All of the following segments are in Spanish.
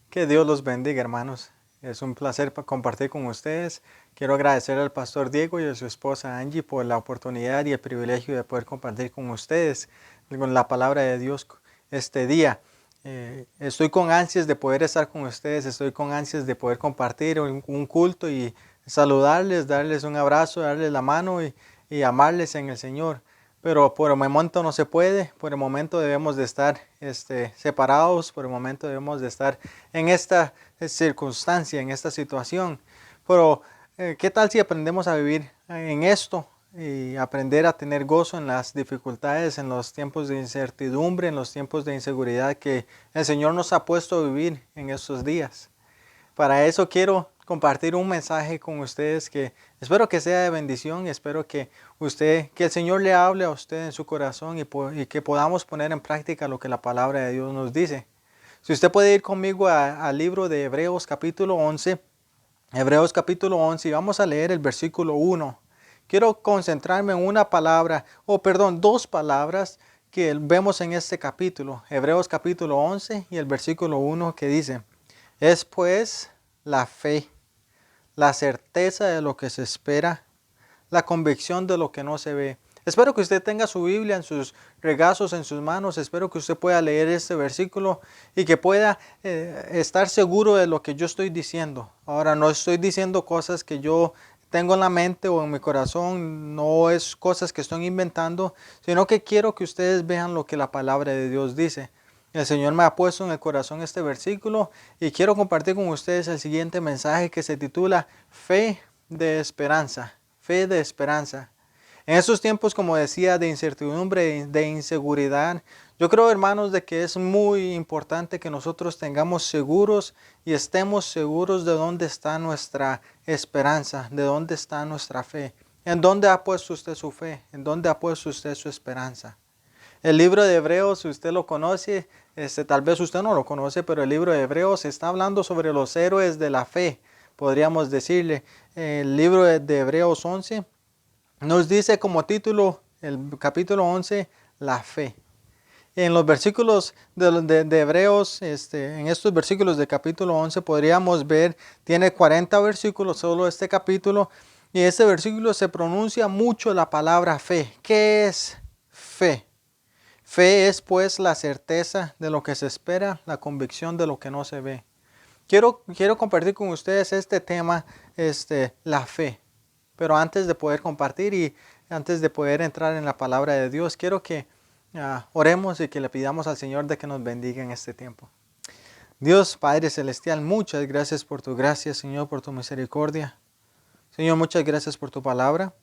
Que Dios los bendiga, hermanos. Es un placer compartir con ustedes. Quiero agradecer al pastor Diego y a su esposa Angie por la oportunidad y el privilegio de poder compartir con ustedes con la palabra de Dios este día. Estoy con ansias de poder estar con ustedes, estoy con ansias de poder compartir un culto y saludarles, darles un abrazo, darles la mano y amarles en el Señor. Pero por el momento no se puede, por el momento debemos de estar separados, por el momento debemos de estar en esta circunstancia, en esta situación. Pero, ¿qué tal si aprendemos a vivir en esto y aprender a tener gozo en las dificultades, en los tiempos de incertidumbre, en los tiempos de inseguridad que el Señor nos ha puesto a vivir en estos días? Para eso quiero compartir un mensaje con ustedes que espero que sea de bendición, espero que el Señor le hable a usted en su corazón y que podamos poner en práctica lo que la palabra de Dios nos dice. Si usted puede ir conmigo al libro de Hebreos capítulo 11, Hebreos capítulo 11 y vamos a leer el versículo 1. Quiero concentrarme en dos palabras que vemos en este capítulo, Hebreos capítulo 11 y el versículo 1 que dice: es pues la fe, la certeza de lo que se espera, la convicción de lo que no se ve. Espero que usted tenga su Biblia en sus regazos, en sus manos. Espero que usted pueda leer este versículo y que pueda estar seguro de lo que yo estoy diciendo. Ahora, no estoy diciendo cosas que yo tengo en la mente o en mi corazón, no es cosas que estoy inventando, sino que quiero que ustedes vean lo que la palabra de Dios dice. El Señor me ha puesto en el corazón este versículo y quiero compartir con ustedes el siguiente mensaje que se titula Fe de Esperanza. Fe de esperanza. En estos tiempos, como decía, de incertidumbre, de inseguridad, yo creo, hermanos, de que es muy importante que nosotros tengamos seguros y estemos seguros de dónde está nuestra esperanza, de dónde está nuestra fe. ¿En dónde ha puesto usted su fe? ¿En dónde ha puesto usted su esperanza? El libro de Hebreos, si usted lo conoce, tal vez usted no lo conoce, pero el libro de Hebreos está hablando sobre los héroes de la fe, podríamos decirle. El libro de Hebreos 11 nos dice como título, el capítulo 11, la fe. En los versículos de Hebreos, en estos versículos del capítulo 11 podríamos ver, tiene 40 versículos solo este capítulo, y este versículo se pronuncia mucho la palabra fe. ¿Qué es fe? Fe es pues la certeza de lo que se espera, la convicción de lo que no se ve. Quiero compartir con ustedes este tema, la fe. Pero antes de poder compartir y antes de poder entrar en la palabra de Dios, quiero que oremos y que le pidamos al Señor de que nos bendiga en este tiempo. Dios Padre Celestial, muchas gracias por tu gracia, Señor, por tu misericordia. Señor, muchas gracias por tu palabra.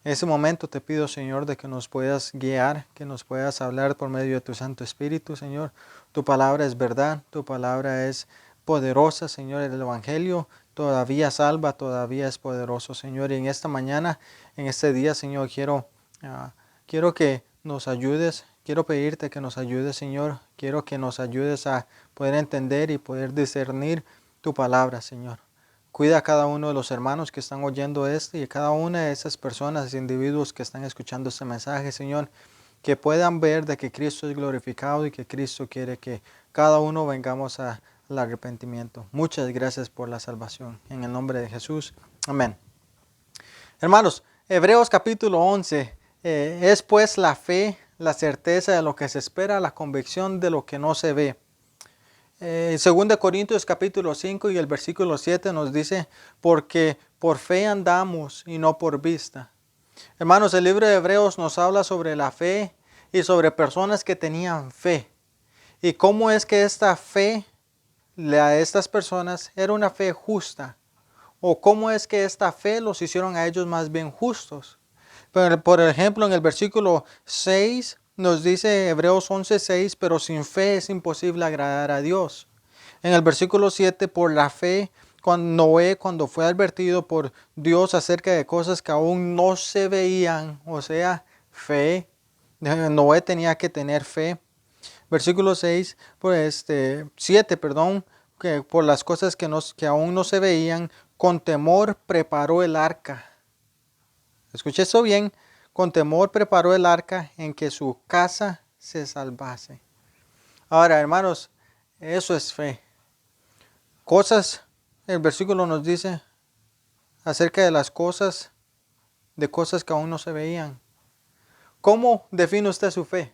En ese momento te pido, Señor, de que nos puedas guiar, que nos puedas hablar por medio de tu Santo Espíritu, Señor. Tu palabra es verdad, tu palabra es poderosa, Señor. El Evangelio todavía salva, todavía es poderoso, Señor. Y en esta mañana, en este día, Señor, quiero que nos ayudes, quiero pedirte que nos ayudes, Señor. Quiero que nos ayudes a poder entender y poder discernir tu palabra, Señor. Cuida a cada uno de los hermanos que están oyendo esto y a cada una de esas personas, individuos que están escuchando este mensaje, Señor, que puedan ver de que Cristo es glorificado y que Cristo quiere que cada uno vengamos al arrepentimiento. Muchas gracias por la salvación. En el nombre de Jesús. Amén. Hermanos, Hebreos capítulo 11 es pues la fe, la certeza de lo que se espera, la convicción de lo que no se ve. 2 Corintios capítulo 5 y el versículo 7 nos dice, porque por fe andamos y no por vista. Hermanos, el libro de Hebreos nos habla sobre la fe y sobre personas que tenían fe. Y cómo es que esta fe a estas personas era una fe justa. O cómo es que esta fe los hicieron a ellos más bien justos. Por ejemplo, en el versículo 6 nos dice Hebreos 11:6, pero sin fe es imposible agradar a Dios. En el versículo 7, por la fe, Noé, cuando fue advertido por Dios acerca de cosas que aún no se veían, o sea, fe, Noé tenía que tener fe. Versículo 6, pues 7, perdón, que por las cosas que aún no se veían, con temor preparó el arca. Escuche eso bien, con temor preparó el arca en que su casa se salvase. Ahora, hermanos, eso es fe. Cosas, el versículo nos dice acerca de las cosas, de cosas que aún no se veían. ¿Cómo define usted su fe?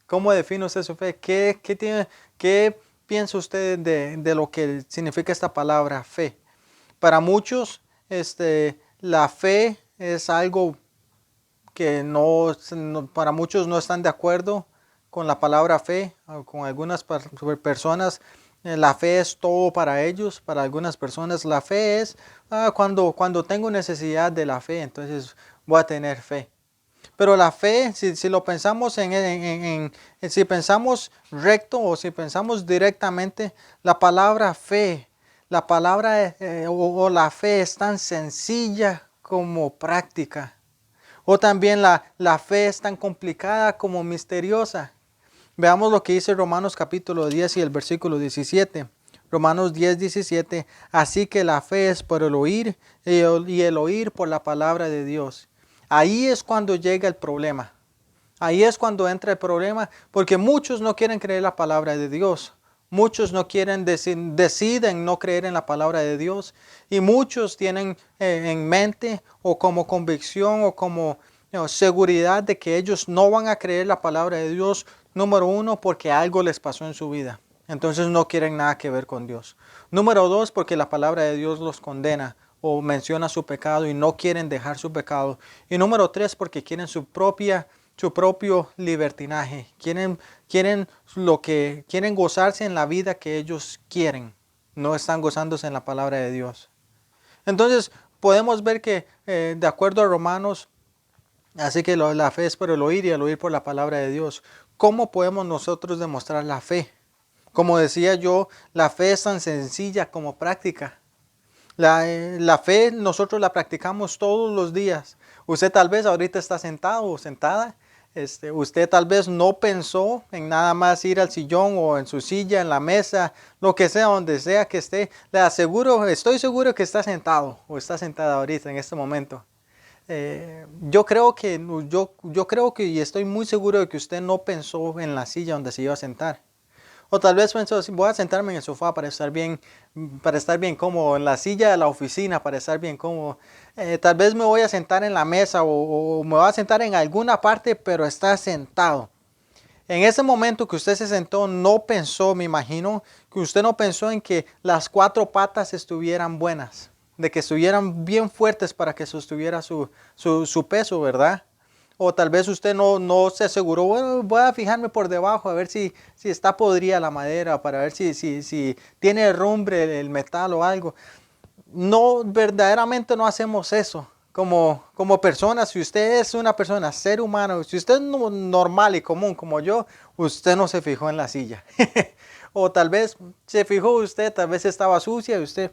¿Cómo define usted su fe? ¿Qué piensa usted de lo que significa esta palabra fe? Para muchos, la fe es algo que para muchos no están de acuerdo con la palabra fe. Con algunas personas, la fe es todo para ellos. Para algunas personas, la fe es cuando tengo necesidad de la fe, entonces voy a tener fe. Pero la fe, si lo pensamos si pensamos recto o si pensamos directamente, la palabra fe, la palabra o la fe es tan sencilla como práctica. O también la fe es tan complicada como misteriosa. Veamos lo que dice Romanos capítulo 10 y el versículo 17. Romanos 10, 17. Así que la fe es por el oír y el oír por la palabra de Dios. Ahí es cuando llega el problema. Ahí es cuando entra el problema, porque muchos no quieren creer la palabra de Dios. Muchos no quieren, deciden no creer en la palabra de Dios. Y muchos tienen en mente o como convicción o como seguridad de que ellos no van a creer la palabra de Dios, número uno, porque algo les pasó en su vida. Entonces no quieren nada que ver con Dios. Número dos, porque la palabra de Dios los condena o menciona su pecado y no quieren dejar su pecado. Y número tres, porque quieren su propio libertinaje. Quieren gozarse en la vida que ellos quieren. No están gozándose en la palabra de Dios. Entonces podemos ver que de acuerdo a Romanos, así que la fe es por el oír y el oír por la palabra de Dios. ¿Cómo podemos nosotros demostrar la fe? Como decía yo, la fe es tan sencilla como práctica. La fe nosotros la practicamos todos los días. Usted tal vez ahorita está sentado o sentada. Usted tal vez no pensó en nada más ir al sillón o en su silla, en la mesa, lo que sea, donde sea que esté. Estoy seguro que está sentado o está sentada ahorita en este momento. Yo creo que y estoy muy seguro de que usted no pensó en la silla donde se iba a sentar. O tal vez pensó, voy a sentarme en el sofá para estar bien cómodo, en la silla de la oficina para estar bien cómodo. Tal vez me voy a sentar en la mesa o me voy a sentar en alguna parte, pero está sentado. En ese momento que usted se sentó, no pensó, me imagino, que usted no pensó en que las cuatro patas estuvieran buenas, de que estuvieran bien fuertes para que sostuviera su peso, ¿verdad? O tal vez usted no se aseguró, bueno, voy a fijarme por debajo a ver si está podrida la madera, para ver si tiene herrumbre el metal o algo. No, verdaderamente no hacemos eso. Como personas, si usted es una persona, ser humano, si usted es normal y común como yo, usted no se fijó en la silla. O tal vez se fijó usted, tal vez estaba sucia y usted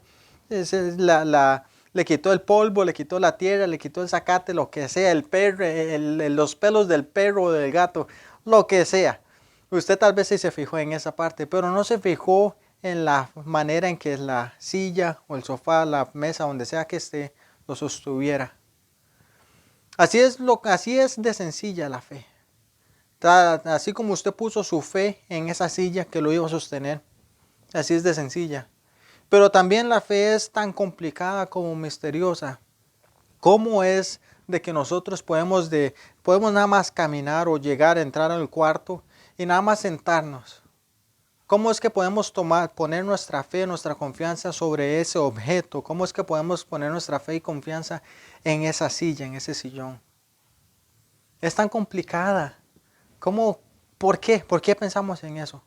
le quitó el polvo, le quitó la tierra, le quitó el zacate, lo que sea, el perro, los pelos del perro o del gato, lo que sea. Usted tal vez sí se fijó en esa parte, pero no se fijó en la manera en que la silla o el sofá, la mesa, donde sea que esté, lo sostuviera. Así es de sencilla la fe. Así como usted puso su fe en esa silla que lo iba a sostener, así es de sencilla. Pero también la fe es tan complicada como misteriosa. ¿Cómo es de que nosotros podemos nada más caminar o llegar a entrar al cuarto y nada más sentarnos? ¿Cómo es que podemos poner nuestra fe, nuestra confianza sobre ese objeto? ¿Cómo es que podemos poner nuestra fe y confianza en esa silla, en ese sillón? Es tan complicada. ¿Por qué? ¿Por qué pensamos en eso?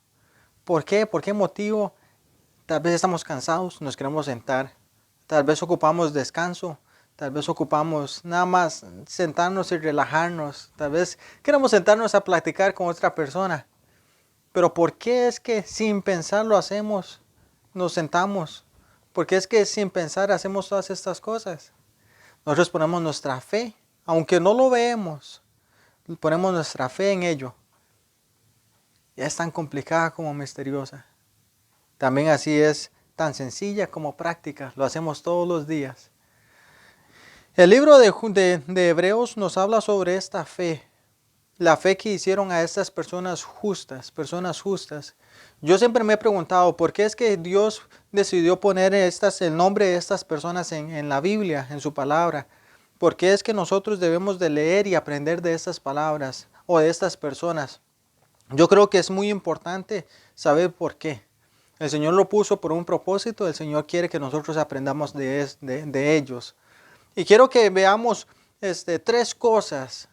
¿Por qué? ¿Por qué motivo? Tal vez estamos cansados, nos queremos sentar. Tal vez ocupamos descanso. Tal vez ocupamos nada más sentarnos y relajarnos. Tal vez queremos sentarnos a platicar con otra persona. Pero ¿por qué es que sin pensar lo hacemos? Nos sentamos. ¿Por qué es que sin pensar hacemos todas estas cosas? Nosotros ponemos nuestra fe, aunque no lo veamos, ponemos nuestra fe en ello. Y es tan complicada como misteriosa. También así es tan sencilla como práctica. Lo hacemos todos los días. El libro de Hebreos nos habla sobre esta fe. La fe que hicieron a estas personas justas. Yo siempre me he preguntado, ¿por qué es que Dios decidió poner el nombre de estas personas en la Biblia, en su palabra? ¿Por qué es que nosotros debemos de leer y aprender de estas palabras o de estas personas? Yo creo que es muy importante saber por qué. El Señor lo puso por un propósito, el Señor quiere que nosotros aprendamos de ellos. Y quiero que veamos tres cosas.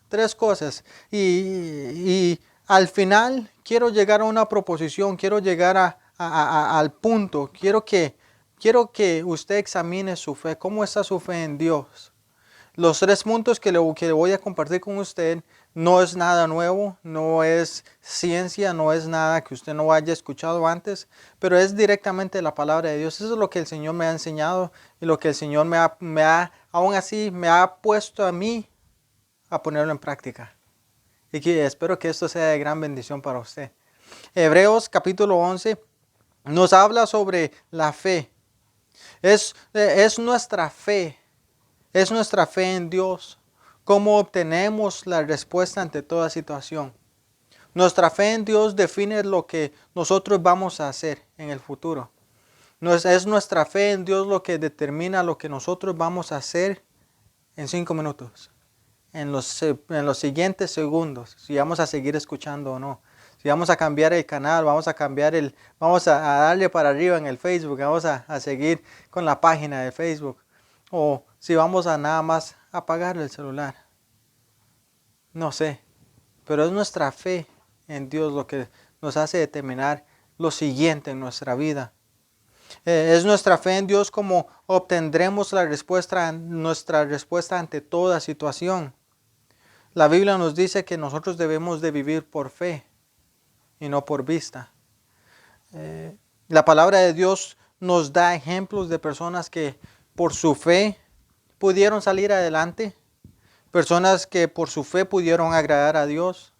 Y al final quiero llegar a una proposición, quiero llegar al punto. Quiero que usted examine su fe. ¿Cómo está su fe en Dios? Los tres puntos que voy a compartir con usted no es nada nuevo, no es ciencia, no es nada que usted no haya escuchado antes, pero es directamente la palabra de Dios. Eso es lo que el Señor me ha enseñado y lo que el Señor aún así me ha puesto a mí a ponerlo en práctica. Y que espero que esto sea de gran bendición para usted. Hebreos capítulo 11 nos habla sobre la fe. Es nuestra fe. Es nuestra fe en Dios. Cómo obtenemos la respuesta ante toda situación. Nuestra fe en Dios define lo que nosotros vamos a hacer en el futuro. Es nuestra fe en Dios lo que determina lo que nosotros vamos a hacer en 5 minutos. En los siguientes segundos. Si vamos a seguir escuchando o no. Si vamos a cambiar el canal, vamos a darle para arriba en el Facebook. Vamos a seguir con la página de Facebook. O si vamos a nada más apagar el celular. No sé. Pero es nuestra fe en Dios lo que nos hace determinar lo siguiente en nuestra vida. Es nuestra fe en Dios como obtendremos nuestra respuesta ante toda situación. La Biblia nos dice que nosotros debemos de vivir por fe y no por vista. La palabra de Dios nos da ejemplos de personas que por su fe pudieron salir adelante, personas que por su fe pudieron agradar a Dios,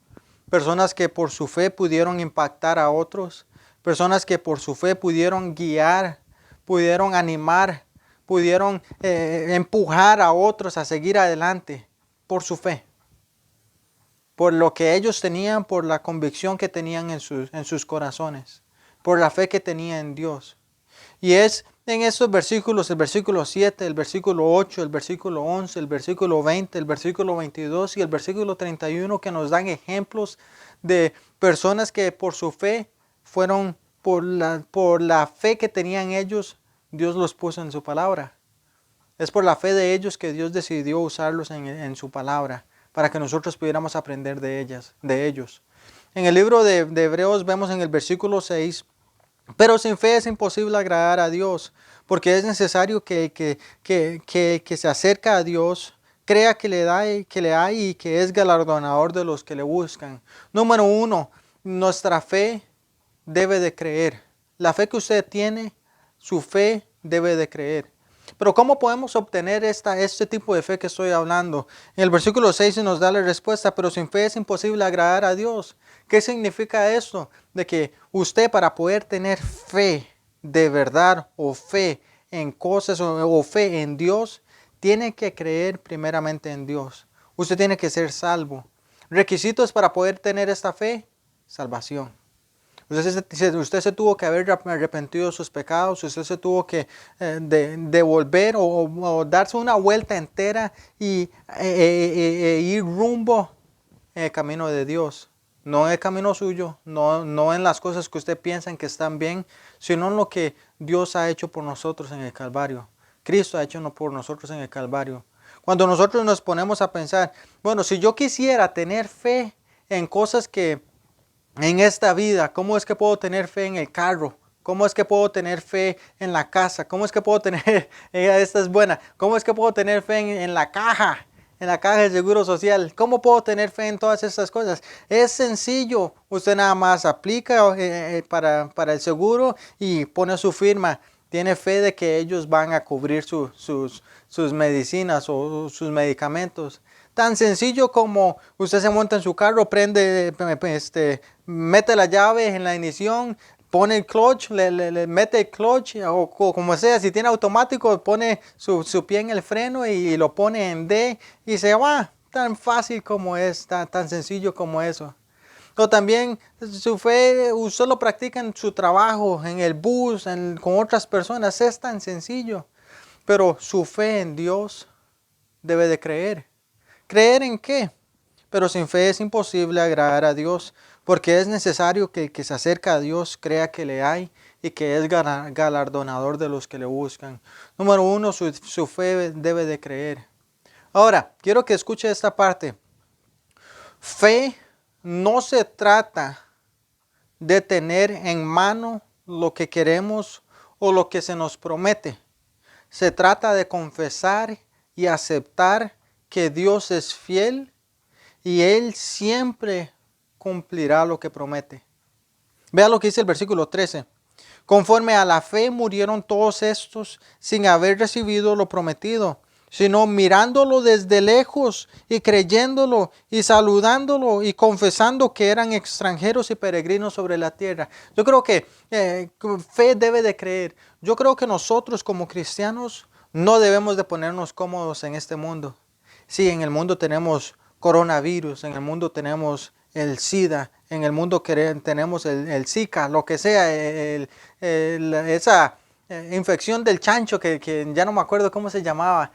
personas que por su fe pudieron impactar a otros, personas que por su fe pudieron guiar, pudieron animar, pudieron empujar a otros a seguir adelante por su fe. Por lo que ellos tenían, por la convicción que tenían en sus corazones, por la fe que tenían en Dios. Y es en estos versículos, el versículo 7, el versículo 8, el versículo 11, el versículo 20, el versículo 22 y el versículo 31 que nos dan ejemplos de personas que por su fe fueron, por la fe que tenían ellos, Dios los puso en su palabra. Es por la fe de ellos que Dios decidió usarlos en su palabra, para que nosotros pudiéramos aprender de ellos. En el libro de Hebreos vemos en el versículo 6, pero sin fe es imposible agradar a Dios, porque es necesario que se acerca a Dios, crea que le hay y que es galardonador de los que le buscan. Número 1, nuestra fe debe de creer. La fe que usted tiene, su fe debe de creer. Pero ¿cómo podemos obtener este tipo de fe que estoy hablando? En el versículo 6 nos da la respuesta, pero sin fe es imposible agradar a Dios. ¿Qué significa esto? De que usted para poder tener fe de verdad o fe en cosas o fe en Dios, tiene que creer primeramente en Dios. Usted tiene que ser salvo. Requisitos para poder tener esta fe, salvación. Usted se tuvo que haber arrepentido de sus pecados, usted se tuvo que devolver o darse una vuelta entera y ir rumbo en el camino de Dios. No en el camino suyo, no en las cosas que usted piensa que están bien, sino en lo que Dios ha hecho por nosotros en el Calvario. Cristo ha hecho por nosotros en el Calvario. Cuando nosotros nos ponemos a pensar, bueno, si yo quisiera tener fe en cosas que en esta vida, ¿cómo es que puedo tener fe en el carro? ¿Cómo es que puedo tener fe en la casa? ¿Cómo es que puedo tener, esta es buena, ¿cómo es que puedo tener fe en la caja de seguro social? ¿Cómo puedo tener fe en todas estas cosas? Es sencillo, usted nada más aplica para el seguro y pone su firma. Tiene fe de que ellos van a cubrir sus medicinas o sus medicamentos. Tan sencillo como usted se monta en su carro, mete la llave en la ignición, pone el clutch, le mete el clutch o como sea, si tiene automático, pone su pie en el freno y lo pone en D y se va. Tan fácil como es, tan sencillo como eso. O también su fe usted lo practica en su trabajo, en el bus, con otras personas. Es tan sencillo. Pero su fe en Dios debe de creer. ¿Creer en qué? Pero sin fe es imposible agradar a Dios, porque es necesario que el que se acerca a Dios crea que le hay y que es galardonador de los que le buscan. Número uno, su fe debe de creer. Ahora, quiero que escuche esta parte. Fe no se trata de tener en mano lo que queremos o lo que se nos promete. Se trata de confesar y aceptar que Dios es fiel y Él siempre cumplirá lo que promete. Vea lo que dice el versículo 13. Conforme a la fe murieron todos estos sin haber recibido lo prometido, sino mirándolo desde lejos y creyéndolo y saludándolo y confesando que eran extranjeros y peregrinos sobre la tierra. Yo creo que fe debe de creer. Yo creo que nosotros como cristianos no debemos de ponernos cómodos en este mundo. Sí, en el mundo tenemos coronavirus, en el mundo tenemos el SIDA, en el mundo tenemos el Zika, lo que sea, esa infección del chancho que ya no me acuerdo cómo se llamaba.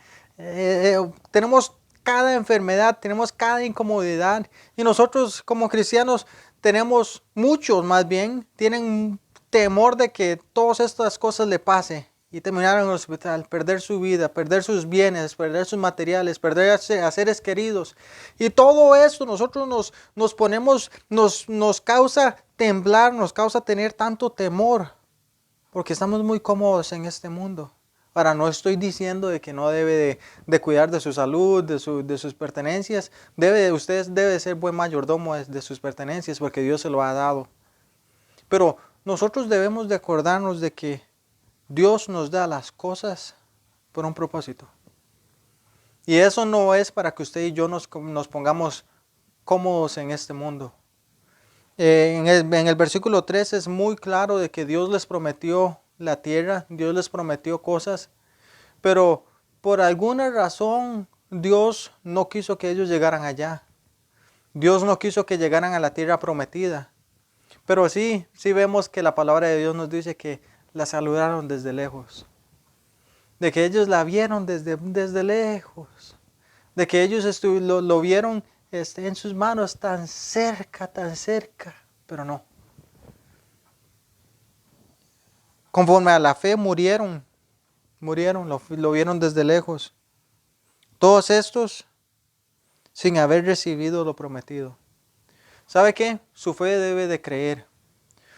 Tenemos cada enfermedad, tenemos cada incomodidad y nosotros como cristianos tenemos, muchos más bien, tienen temor de que todas estas cosas le pase y terminar en el hospital, perder su vida, perder sus bienes, perder sus materiales, perder a seres queridos. Y todo eso nosotros nos ponemos, nos causa temblar, nos causa tener tanto temor, porque estamos muy cómodos en este mundo. Ahora, no estoy diciendo de que no debe de cuidar de su salud, de sus pertenencias. Usted debe ser buen mayordomo de sus pertenencias porque Dios se lo ha dado. Pero nosotros debemos de acordarnos de que Dios nos da las cosas por un propósito. Y eso no es para que usted y yo nos pongamos cómodos en este mundo. En el versículo 3 es muy claro de que Dios les prometió la tierra, Dios les prometió cosas, pero por alguna razón Dios no quiso que ellos llegaran allá. Dios no quiso que llegaran a la tierra prometida. Pero sí vemos que la palabra de Dios nos dice que la saludaron desde lejos. De que ellos la vieron desde lejos. De que ellos lo vieron en sus manos tan cerca, pero no. Conforme a la fe murieron, lo vieron desde lejos. Todos estos sin haber recibido lo prometido. ¿Sabe qué? Su fe debe de creer.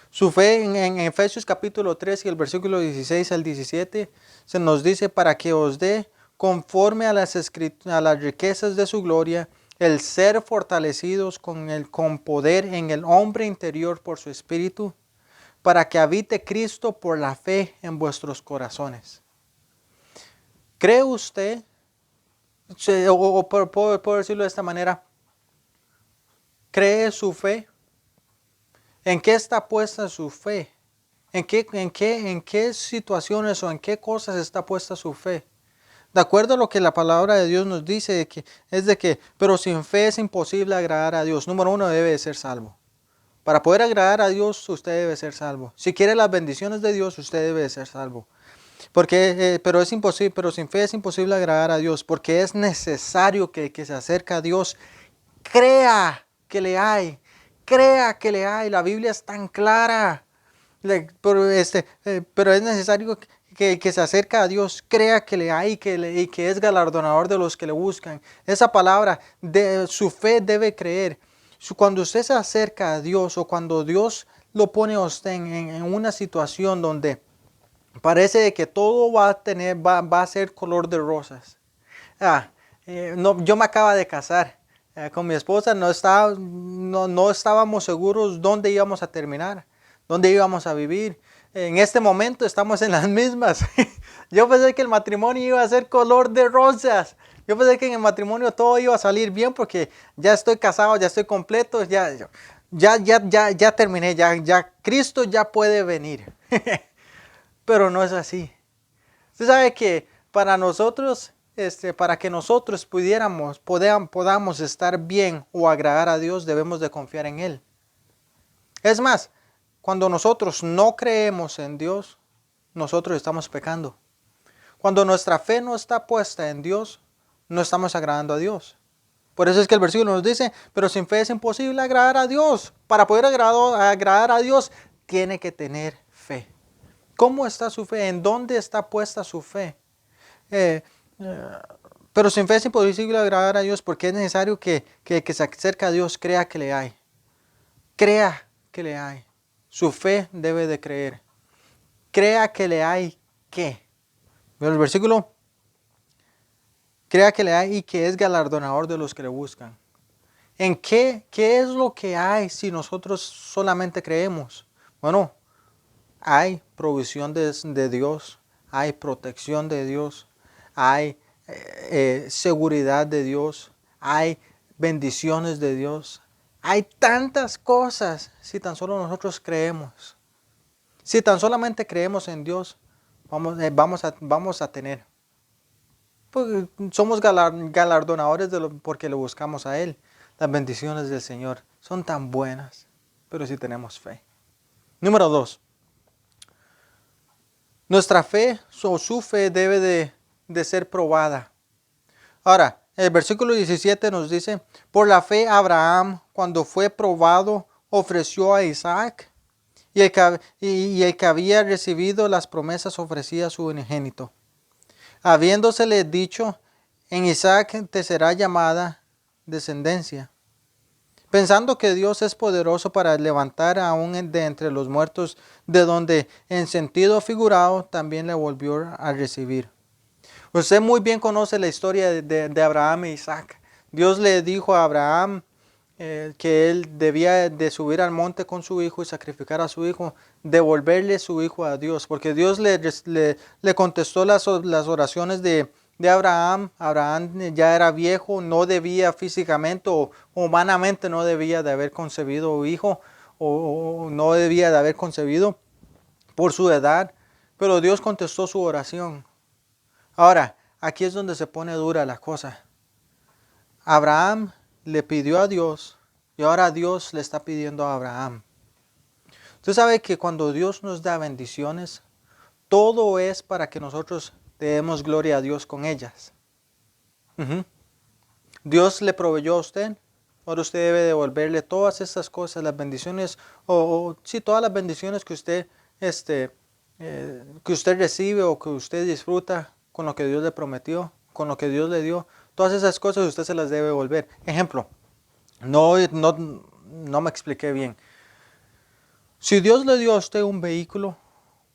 Su fe en Efesios capítulo 3 y el versículo 16 al 17 se nos dice para que os dé conforme a las riquezas de su gloria el ser fortalecidos con poder en el hombre interior por su espíritu, para que habite Cristo por la fe en vuestros corazones. ¿Cree usted, o puedo decirlo de esta manera, cree su fe? ¿En qué está puesta su fe? ¿En qué situaciones o en qué cosas está puesta su fe? De acuerdo a lo que la palabra de Dios nos dice, pero sin fe es imposible agradar a Dios. Número uno, debe de ser salvo. Para poder agradar a Dios, usted debe ser salvo. Si quiere las bendiciones de Dios, usted debe de ser salvo. Pero sin fe es imposible agradar a Dios, porque es necesario que el que se acerca a Dios crea que le hay. Crea que le hay. La Biblia es tan clara. Pero es necesario que el que se acerca a Dios crea que le hay y que es galardonador de los que le buscan. Esa palabra, su fe debe creer. Cuando usted se acerca a Dios o cuando Dios lo pone a usted en una situación donde parece que todo va a ser color de rosas. Yo me acabo de casar con mi esposa, no estábamos seguros dónde íbamos a terminar, dónde íbamos a vivir. En este momento estamos en las mismas. Yo pensé que el matrimonio iba a ser color de rosas. Yo pensé que en el matrimonio todo iba a salir bien porque ya estoy casado, ya estoy completo, ya terminé, ya Cristo ya puede venir. Pero no es así. Usted sabe que para nosotros, para que nosotros podamos estar bien o agradar a Dios, debemos de confiar en Él. Es más, cuando nosotros no creemos en Dios, nosotros estamos pecando. Cuando nuestra fe no está puesta en Dios, no estamos agradando a Dios. Por eso es que el versículo nos dice, pero sin fe es imposible agradar a Dios. Para poder agradar a Dios, tiene que tener fe. ¿Cómo está su fe? ¿En dónde está puesta su fe? Eh, eh, pero sin fe es imposible agradar a Dios porque es necesario que se acerque a Dios, crea que le hay. Crea que le hay. Su fe debe de creer. Crea que le hay ¿qué? El versículo, crea que le hay y que es galardonador de los que le buscan. ¿En qué es lo que hay si nosotros solamente creemos? Bueno, hay provisión de Dios, hay protección de Dios, hay seguridad de Dios, hay bendiciones de Dios. Hay tantas cosas si tan solo nosotros creemos. Si tan solamente creemos en Dios, vamos a tener. Pues, somos galardonadores porque lo buscamos a Él. Las bendiciones del Señor son tan buenas, pero si tenemos fe. Número 2. Nuestra fe o su fe debe de ser probada. Ahora, el versículo 17 nos dice, por la fe Abraham, cuando fue probado, ofreció a Isaac, y el que había recibido las promesas ofrecía a su unigénito. Habiéndosele dicho, en Isaac te será llamada descendencia. Pensando que Dios es poderoso para levantar aún de entre los muertos, de donde en sentido figurado también le volvió a recibir. Usted muy bien conoce la historia de Abraham e Isaac. Dios le dijo a Abraham que él debía de subir al monte con su hijo y sacrificar a su hijo, devolverle su hijo a Dios, porque Dios le contestó las oraciones de Abraham. Abraham ya era viejo, no debía físicamente o humanamente no debía de haber concebido hijo o no debía de haber concebido por su edad, pero Dios contestó su oración. Ahora, aquí es donde se pone dura la cosa. Abraham le pidió a Dios y ahora Dios le está pidiendo a Abraham. Usted sabe que cuando Dios nos da bendiciones, todo es para que nosotros demos gloria a Dios con ellas. Dios le proveyó a usted, ahora usted debe devolverle todas estas cosas, las bendiciones, sí, todas las bendiciones que usted recibe o que usted disfruta con lo que Dios le prometió, con lo que Dios le dio. Todas esas cosas usted se las debe devolver. Ejemplo, no me expliqué bien. Si Dios le dio a usted un vehículo,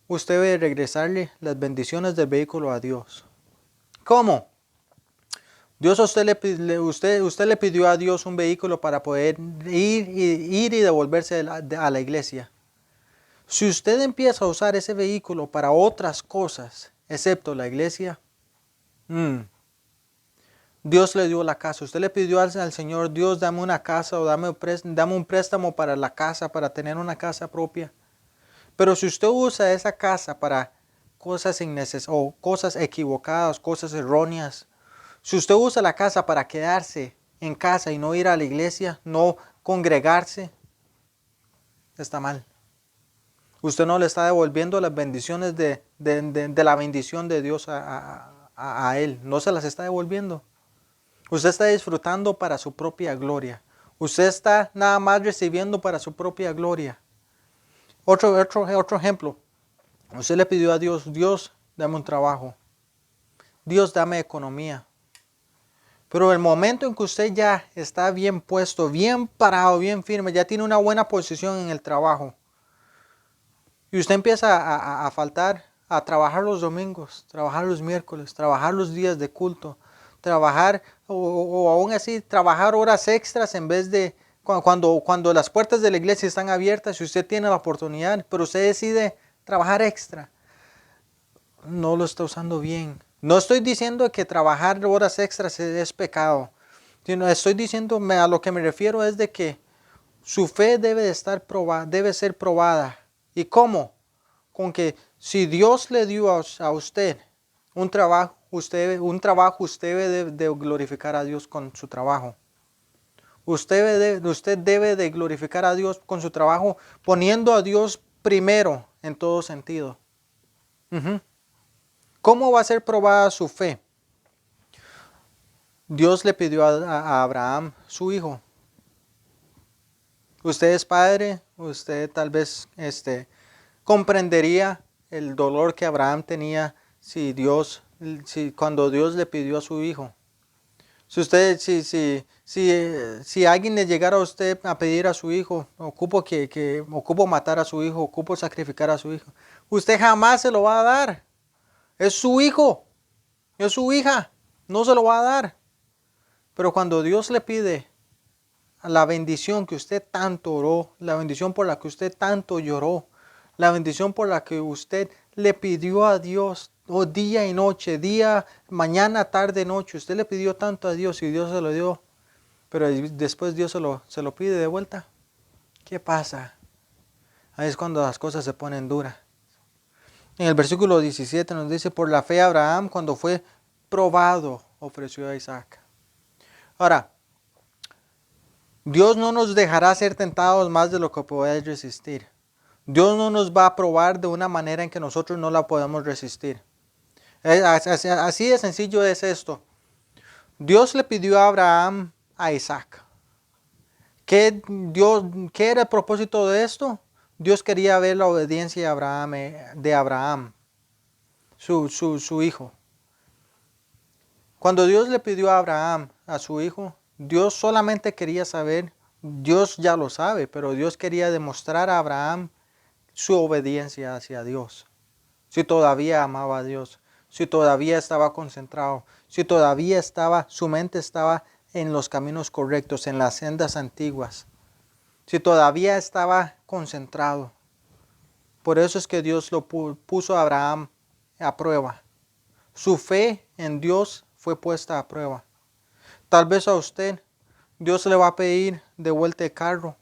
usted debe regresarle las bendiciones del vehículo a Dios. ¿Cómo? Dios a usted le pidió a Dios un vehículo para poder ir y devolverse a la iglesia. Si usted empieza a usar ese vehículo para otras cosas, excepto la iglesia, Dios le dio la casa. Usted le pidió al Señor, Dios, dame una casa o dame un préstamo para la casa, para tener una casa propia. Pero si usted usa esa casa para cosas o cosas equivocadas, cosas erróneas, si usted usa la casa para quedarse en casa y no ir a la iglesia, no congregarse, está mal. Usted no le está devolviendo las bendiciones de la bendición de Dios a Él. No se las está devolviendo. Usted está disfrutando para su propia gloria. Usted está nada más recibiendo para su propia gloria. Otro ejemplo. Usted le pidió a Dios, Dios, dame un trabajo. Dios, dame economía. Pero el momento en que usted ya está bien puesto, bien parado, bien firme, ya tiene una buena posición en el trabajo, y usted empieza a faltar, a trabajar los domingos, trabajar los miércoles, trabajar los días de culto, trabajar o aún así trabajar horas extras en vez de cuando las puertas de la iglesia están abiertas y usted tiene la oportunidad, pero usted decide trabajar extra, no lo está usando bien. No estoy diciendo que trabajar horas extras es pecado, sino estoy diciendo, a lo que me refiero es de que su fe debe ser probada. ¿Y cómo? Con que si Dios le dio a usted un trabajo, usted debe de glorificar a Dios con su trabajo. Usted debe de glorificar a Dios con su trabajo, poniendo a Dios primero en todo sentido. Ujú. ¿Cómo va a ser probada su fe? Dios le pidió a Abraham su hijo. Usted es padre, usted tal vez comprendería el dolor que Abraham tenía si cuando Dios le pidió a su hijo. Si alguien le llegara a usted a pedir a su hijo, ocupo matar a su hijo, ocupo sacrificar a su hijo, usted jamás se lo va a dar. Es su hijo, es su hija, no se lo va a dar. Pero cuando Dios le pide la bendición que usted tanto oró, la bendición por la que usted tanto lloró, la bendición por la que usted le pidió a Dios día y noche, mañana, tarde, noche, usted le pidió tanto a Dios y Dios se lo dio, pero después Dios se lo pide de vuelta. ¿Qué pasa? Ahí es cuando las cosas se ponen duras. En el versículo 17 nos dice, por la fe Abraham cuando fue probado ofreció a Isaac. Ahora, Dios no nos dejará ser tentados más de lo que podáis resistir. Dios no nos va a probar de una manera en que nosotros no la podemos resistir. Así de sencillo es esto. Dios le pidió a Abraham a Isaac. ¿Qué era el propósito de esto? Dios quería ver la obediencia de Abraham, su hijo. Cuando Dios le pidió a Abraham a su hijo, Dios solamente quería saber, Dios ya lo sabe, pero Dios quería demostrar a Abraham su obediencia hacia Dios. Si todavía amaba a Dios, si todavía estaba concentrado, si todavía su mente estaba en los caminos correctos, en las sendas antiguas, si todavía estaba concentrado. Por eso es que Dios lo puso a Abraham a prueba. Su fe en Dios fue puesta a prueba. Tal vez a usted Dios le va a pedir de vuelta el carro.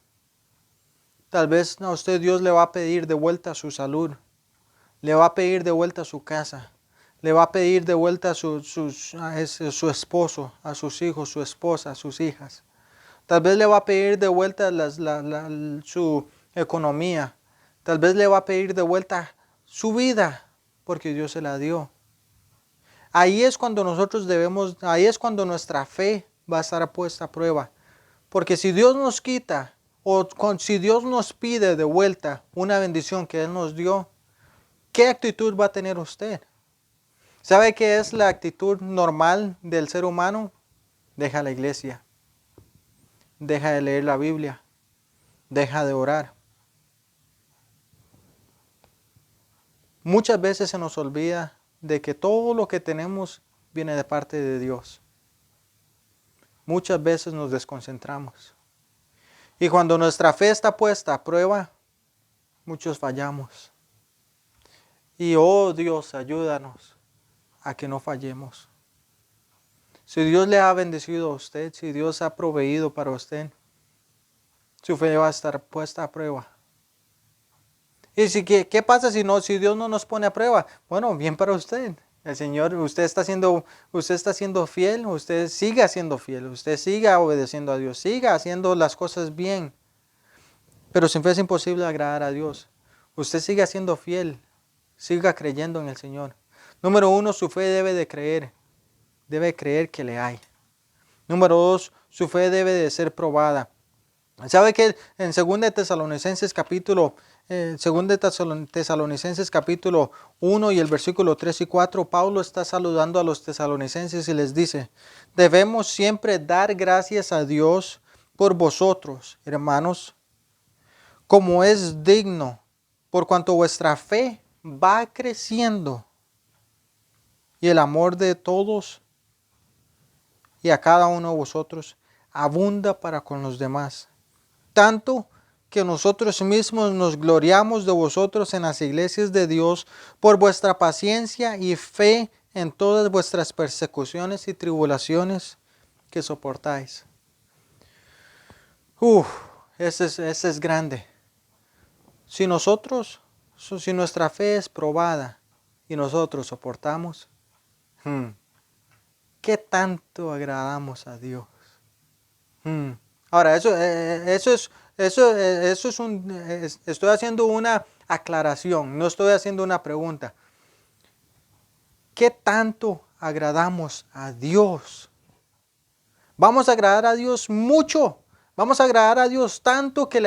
Tal vez a usted Dios le va a pedir de vuelta su salud. Le va a pedir de vuelta su casa. Le va a pedir de vuelta a su esposo, a sus hijos, su esposa, a sus hijas. Tal vez le va a pedir de vuelta su economía. Tal vez le va a pedir de vuelta su vida, porque Dios se la dio. Ahí es cuando ahí es cuando nuestra fe va a estar puesta a prueba. Porque si Dios nos quita, si Dios nos pide de vuelta una bendición que Él nos dio, ¿qué actitud va a tener usted? ¿Sabe qué es la actitud normal del ser humano? Deja la iglesia. Deja de leer la Biblia. Deja de orar. Muchas veces se nos olvida de que todo lo que tenemos viene de parte de Dios. Muchas veces nos desconcentramos. Y cuando nuestra fe está puesta a prueba, muchos fallamos. Y oh Dios, ayúdanos a que no fallemos. Si Dios le ha bendecido a usted, si Dios ha proveído para usted, su fe va a estar puesta a prueba. ¿Y qué pasa si Dios no nos pone a prueba? Bueno, bien para usted. El Señor, usted está siendo fiel, usted siga siendo fiel, usted siga obedeciendo a Dios, siga haciendo las cosas bien. Pero sin fe es imposible agradar a Dios. Usted siga siendo fiel, siga creyendo en el Señor. Número 1, su fe debe creer que le hay. Número 2, su fe debe de ser probada. ¿Sabe que en 2 Tesalonicenses capítulo 1 y el versículo 3 y 4, Pablo está saludando a los tesalonicenses y les dice, debemos siempre dar gracias a Dios por vosotros, hermanos, como es digno, por cuanto vuestra fe va creciendo y el amor de todos y a cada uno de vosotros abunda para con los demás. Tanto que nosotros mismos nos gloriamos de vosotros en las iglesias de Dios por vuestra paciencia y fe en todas vuestras persecuciones y tribulaciones que soportáis. Ese es grande. Si nuestra fe es probada y nosotros soportamos, ¿qué tanto agradamos a Dios? Ahora, estoy haciendo una aclaración, no estoy haciendo una pregunta. ¿Qué tanto agradamos a Dios? Vamos a agradar a Dios mucho. Vamos a agradar a Dios tanto que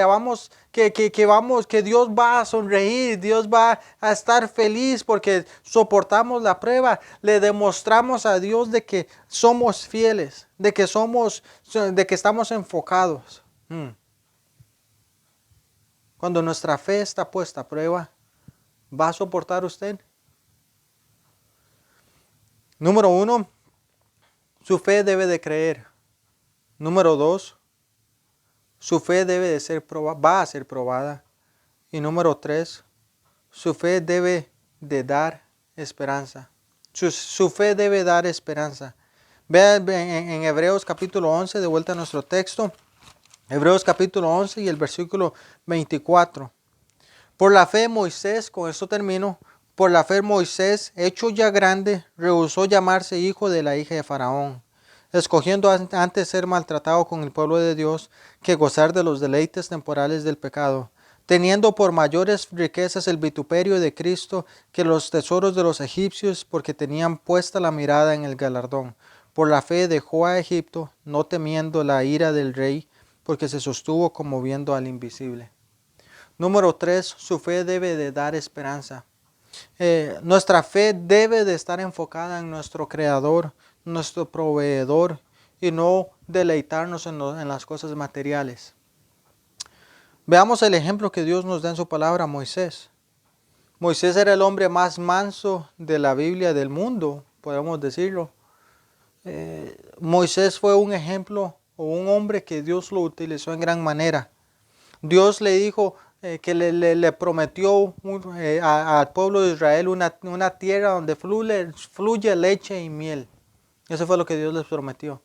que Dios va a sonreír, Dios va a estar feliz porque soportamos la prueba. Le demostramos a Dios de que somos fieles, de que estamos enfocados. Cuando nuestra fe está puesta a prueba, ¿va a soportar usted? Número 1, su fe debe de creer. Número 2, su fe va a ser probada. Y número 3, su fe debe de dar esperanza. Su fe debe dar esperanza. Vean en Hebreos capítulo 11, de vuelta a nuestro texto. Hebreos capítulo 11 y el versículo 24. Por la fe Moisés, con esto termino, por la fe Moisés, hecho ya grande, rehusó llamarse hijo de la hija de Faraón, escogiendo antes ser maltratado con el pueblo de Dios que gozar de los deleites temporales del pecado, teniendo por mayores riquezas el vituperio de Cristo que los tesoros de los egipcios, porque tenían puesta la mirada en el galardón. Por la fe dejó a Egipto, no temiendo la ira del rey, porque se sostuvo como viendo al invisible. Número 3, su fe debe de dar esperanza. Nuestra fe debe de estar enfocada en nuestro Creador, nuestro Proveedor, y no deleitarnos en las cosas materiales. Veamos el ejemplo que Dios nos da en su palabra a Moisés. Moisés era el hombre más manso de la Biblia del mundo, podemos decirlo. Moisés fue un ejemplo o un hombre que Dios lo utilizó en gran manera. Dios le dijo que le prometió al pueblo de Israel una tierra donde fluye leche y miel. Eso fue lo que Dios les prometió.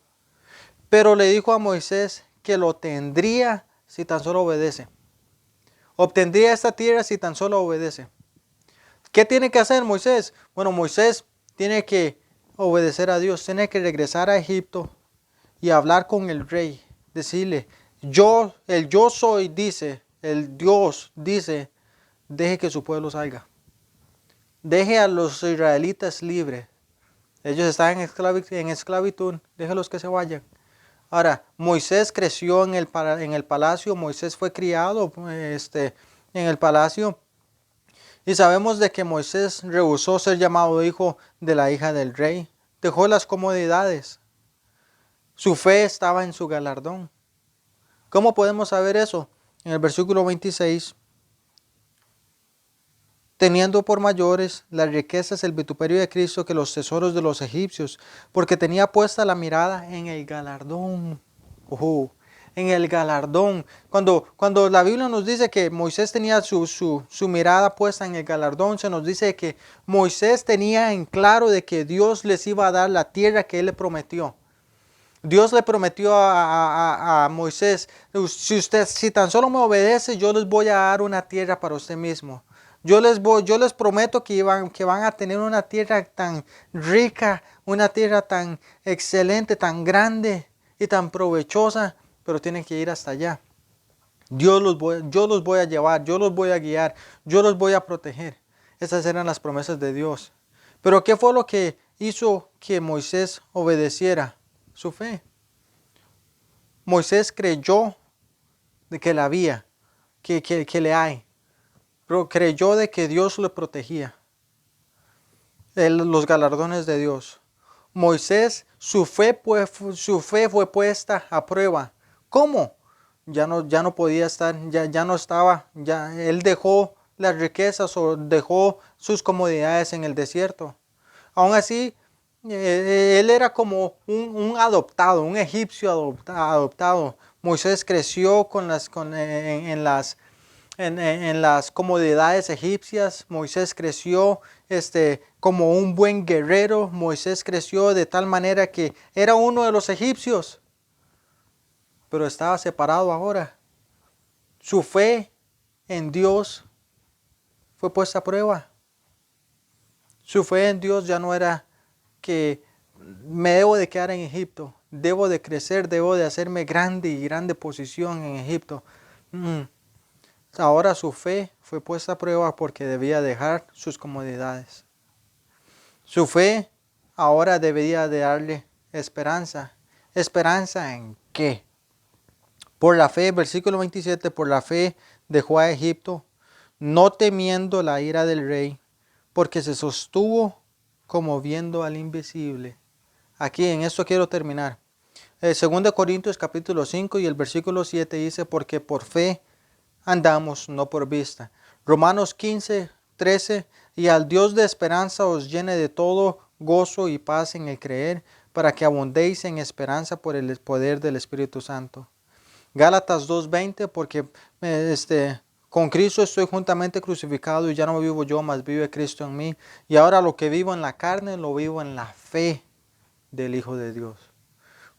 Pero le dijo a Moisés que lo tendría si tan solo obedece. Obtendría esta tierra si tan solo obedece. ¿Qué tiene que hacer Moisés? Bueno, Moisés tiene que obedecer a Dios, tiene que regresar a Egipto y hablar con el rey, decirle, yo soy, dice, el Dios dice, deje que su pueblo salga. Deje a los israelitas libres. Ellos están en esclavitud, déjelos que se vayan. Ahora, Moisés creció en el palacio, Moisés fue criado en el palacio. Y sabemos de que Moisés rehusó ser llamado hijo de la hija del rey. Dejó las comodidades. Su fe estaba en su galardón. ¿Cómo podemos saber eso? En el versículo 26. Teniendo por mayores las riquezas el vituperio de Cristo que los tesoros de los egipcios, porque tenía puesta la mirada en el galardón. En el galardón. Cuando la Biblia nos dice que Moisés tenía su mirada puesta en el galardón, se nos dice que Moisés tenía en claro de que Dios les iba a dar la tierra que él le prometió. Dios le prometió a Moisés, si tan solo me obedece, yo les voy a dar una tierra para usted mismo. Yo les prometo que van a tener una tierra tan rica, una tierra tan excelente, tan grande y tan provechosa, pero tienen que ir hasta allá. Yo los voy a llevar, yo los voy a guiar, yo los voy a proteger. Esas eran las promesas de Dios. Pero ¿qué fue lo que hizo que Moisés obedeciera? Su fe. Moisés creyó de que la había, que le hay. Pero creyó de que Dios le protegía. Los galardones de Dios. Moisés, su fe fue puesta a prueba. ¿Cómo? Ya no podía estar, ya no estaba, él dejó las riquezas o dejó sus comodidades en el desierto. Aún así, él era como un adoptado, un egipcio adoptado. Moisés creció en las comodidades egipcias. Moisés creció como un buen guerrero. Moisés creció de tal manera que era uno de los egipcios, pero estaba separado ahora. Su fe en Dios fue puesta a prueba. Su fe en Dios ya no era que me debo de quedar en Egipto, debo de crecer, debo de hacerme grande y grande posición en Egipto. Ahora su fe fue puesta a prueba porque debía dejar sus comodidades. Su fe ahora debería de darle esperanza. ¿Esperanza en qué? Por la fe, versículo 27, por la fe dejó a Egipto, no temiendo la ira del rey, porque se sostuvo como viendo al invisible. Aquí en esto quiero terminar. 2 Corintios capítulo 5 y el versículo 7 dice, porque por fe andamos, no por vista. Romanos 15, 13, y al Dios de esperanza os llene de todo gozo y paz en el creer, para que abundéis en esperanza por el poder del Espíritu Santo. Gálatas 2:20, porque con Cristo estoy juntamente crucificado y ya no vivo yo, mas vive Cristo en mí. Y ahora lo que vivo en la carne, lo vivo en la fe del Hijo de Dios.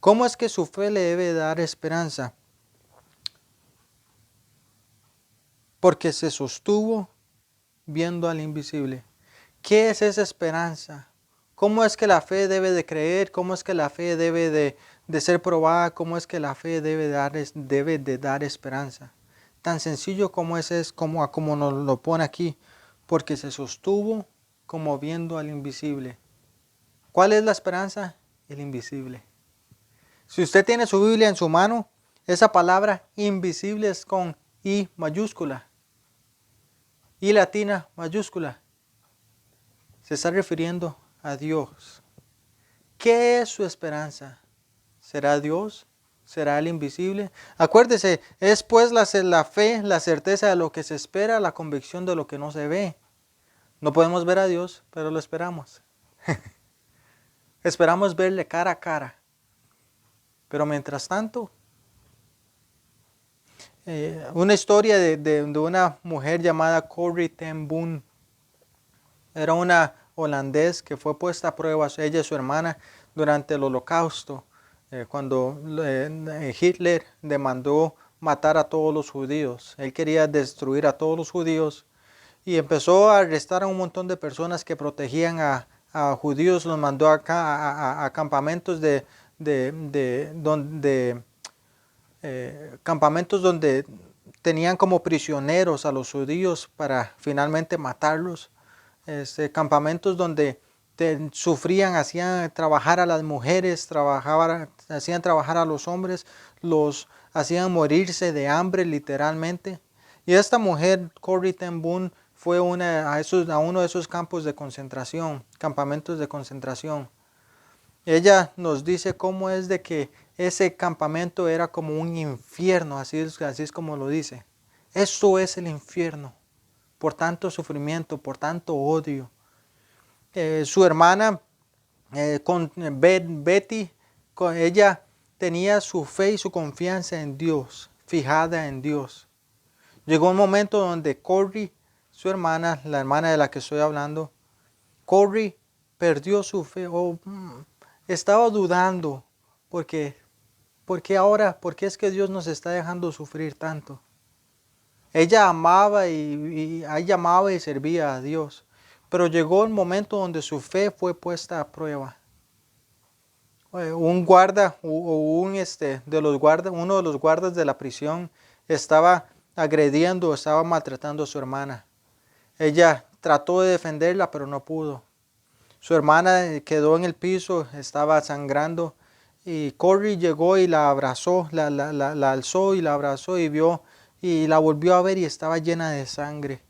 ¿Cómo es que su fe le debe dar esperanza? Porque se sostuvo viendo al invisible. ¿Qué es esa esperanza? ¿Cómo es que la fe debe de creer? ¿Cómo es que la fe debe de ser probada? ¿Cómo es que la fe debe de dar esperanza? Tan sencillo como como nos lo pone aquí. Porque se sostuvo como viendo al invisible. ¿Cuál es la esperanza? El invisible. Si usted tiene su Biblia en su mano, esa palabra invisible es con I mayúscula. I latina mayúscula. Se está refiriendo a Dios. ¿Qué es su esperanza? ¿Será Dios? ¿Será el invisible? Acuérdese, es pues la fe, la certeza de lo que se espera, la convicción de lo que no se ve. No podemos ver a Dios, pero lo esperamos. Esperamos verle cara a cara. Pero mientras tanto, una historia de una mujer llamada Corrie ten Boom. Era una holandés que fue puesta a prueba, ella y su hermana, durante el Holocausto, cuando Hitler demandó matar a todos los judíos. Él quería destruir a todos los judíos y empezó a arrestar a un montón de personas que protegían a judíos. Los mandó a campamentos campamentos donde tenían como prisioneros a los judíos para finalmente matarlos. Campamentos donde sufrían, hacían trabajar a las mujeres, hacían trabajar a los hombres, los hacían morirse de hambre literalmente. Y esta mujer, Corrie ten Boom, fue a uno de esos campamentos de concentración. Ella nos dice cómo es de que ese campamento era como un infierno, así es como lo dice. Eso es el infierno, por tanto sufrimiento, por tanto odio. Su hermana, Betty, ella tenía su fe y su confianza en Dios, fijada en Dios. Llegó un momento donde Corrie, su hermana, la hermana de la que estoy hablando, Corrie perdió su fe, estaba dudando, ¿por qué es que Dios nos está dejando sufrir tanto? Ella amaba y servía a Dios, pero llegó el momento donde su fe fue puesta a prueba. Un guarda uno de los guardas de la prisión estaba estaba maltratando a su hermana. Ella trató de defenderla, pero no pudo. Su hermana quedó en el piso, estaba sangrando, y Corrie llegó y la abrazó, la alzó y la abrazó y vio y la volvió a ver y estaba llena de sangre.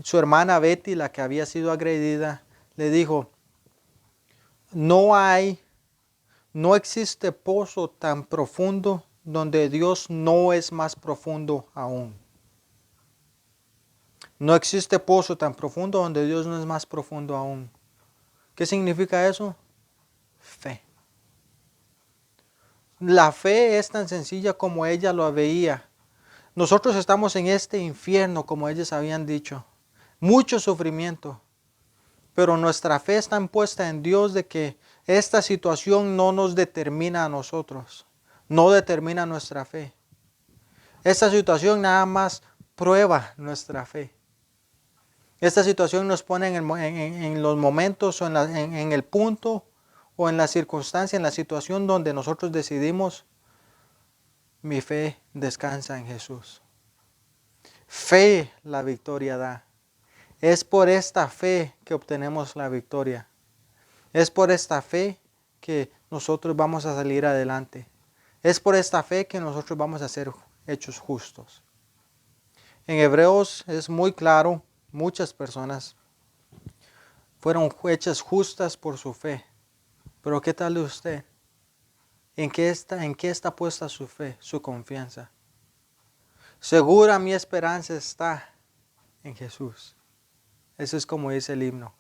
Su hermana Betty, la que había sido agredida, le dijo: no existe pozo tan profundo donde Dios no es más profundo aún. No existe pozo tan profundo donde Dios no es más profundo aún. ¿Qué significa eso? Fe. La fe es tan sencilla como ella lo veía. Nosotros estamos en este infierno, como ellos habían dicho. Mucho sufrimiento. Pero nuestra fe está puesta en Dios de que esta situación no nos determina a nosotros. No determina nuestra fe. Esta situación nada más prueba nuestra fe. Esta situación nos pone en los momentos o en el punto o en la circunstancia, en la situación donde nosotros decidimos, mi fe descansa en Jesús. Fe la victoria da. Es por esta fe que obtenemos la victoria. Es por esta fe que nosotros vamos a salir adelante. Es por esta fe que nosotros vamos a ser hechos justos. En Hebreos es muy claro, muchas personas fueron hechas justas por su fe. Pero ¿qué tal de usted? ¿En qué está puesta su fe, su confianza? Segura mi esperanza está en Jesús. Eso es como dice el himno.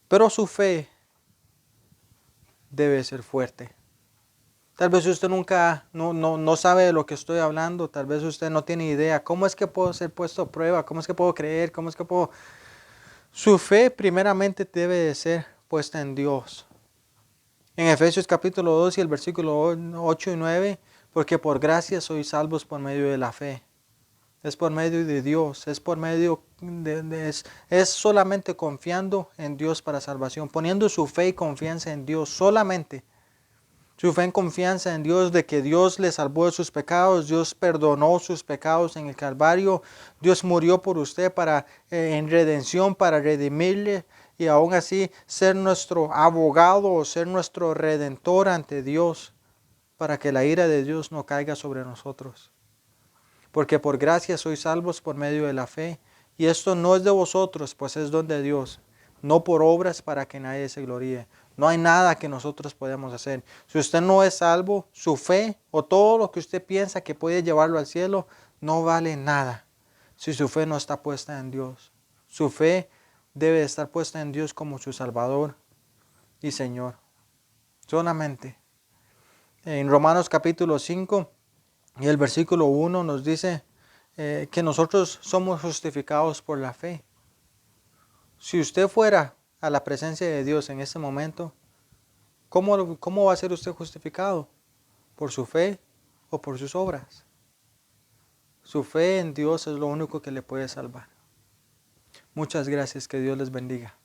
Pero su fe debe ser fuerte. Tal vez usted nunca, no sabe de lo que estoy hablando. Tal vez usted no tiene idea. ¿Cómo es que puedo ser puesto a prueba? ¿Cómo es que puedo creer? ¿Cómo es que puedo? Su fe primeramente debe de ser puesta en Dios. En Efesios capítulo 2 y el versículo 8 y 9, porque por gracia sois salvos por medio de la fe. Es por medio de Dios, es por medio es solamente confiando en Dios para salvación, poniendo su fe y confianza en Dios solamente. Su fe en confianza en Dios de que Dios le salvó de sus pecados, Dios perdonó sus pecados en el Calvario, Dios murió por usted en redención para redimirle y aún así ser nuestro abogado o ser nuestro redentor ante Dios para que la ira de Dios no caiga sobre nosotros. Porque por gracia sois salvos por medio de la fe, y esto no es de vosotros, pues es don de Dios, no por obras para que nadie se gloríe. No hay nada que nosotros podamos hacer. Si usted no es salvo, su fe o todo lo que usted piensa que puede llevarlo al cielo, no vale nada si su fe no está puesta en Dios. Su fe debe estar puesta en Dios como su Salvador y Señor. Solamente. En Romanos capítulo 5 y el versículo 1 nos dice que nosotros somos justificados por la fe. Si usted fuera a la presencia de Dios en este momento, ¿cómo va a ser usted justificado? ¿Por su fe o por sus obras? Su fe en Dios es lo único que le puede salvar. Muchas gracias, que Dios les bendiga.